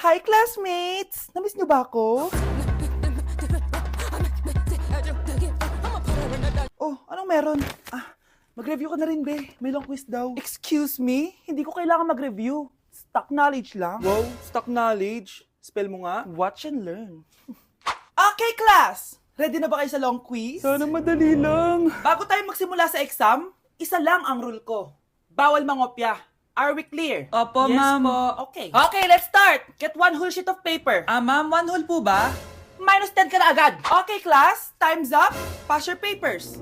Hi, classmates! Namiss niyo ba ako? Oh, anong meron? Mag-review ka na rin, be. May long quiz daw. Excuse me? Hindi ko kailangan mag-review. Stock knowledge lang. Wow, stock knowledge. Spell mo nga. Watch and learn. Okay, class! Ready na ba kayo sa long quiz? Sana madali lang. Bago tayo magsimula sa exam, isa lang ang rule ko. Bawal mangopya. Are we clear? Opo, Yes ma'am. po. Okay. Okay, let's start. Get one whole sheet of paper. Ma'am, 1 whole po ba? Minus 10 ka na agad. Okay, class. Time's up. Pass your papers.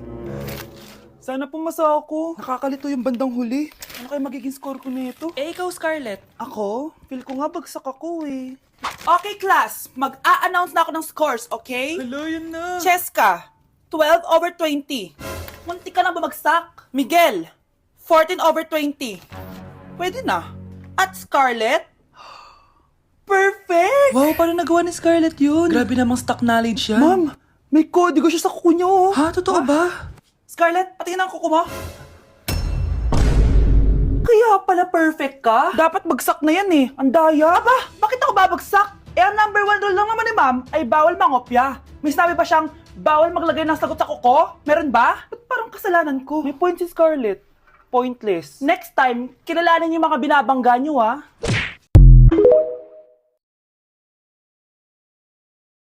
Sana pumasa ako. Nakakalito yung bandang huli. Ano kaya magiging score ko nito? Ikaw, Scarlett. Ako? Feel ko nga bagsak ako eh. Okay, class. Mag-a-announce na ako ng scores, okay? Hello, yun na. Cheska, 12/20. Munti ka na bumagsak. Miguel, 14/20. Pwede na. At Scarlett, perfect! Wow, paano nagawa ni Scarlett yun? Grabe namang stock knowledge yan. Ma'am, may kodigo siya sa kuko niyo. Oh. Ha? Totoo ba? Scarlett, patingin ang kuko mo. Kaya pala perfect ka? Dapat bagsak na yan eh. Ang daya. Aba, bakit ako babagsak? Ang number 1 rule lang naman ni ma'am ay bawal mangopya. May sinabi ba siyang bawal maglagay ng sagot sa kuko? Meron ba? Ba't parang kasalanan ko? May point si Scarlett. Pointless. Next time, kilalanin yung mga binabangga niyo, ah.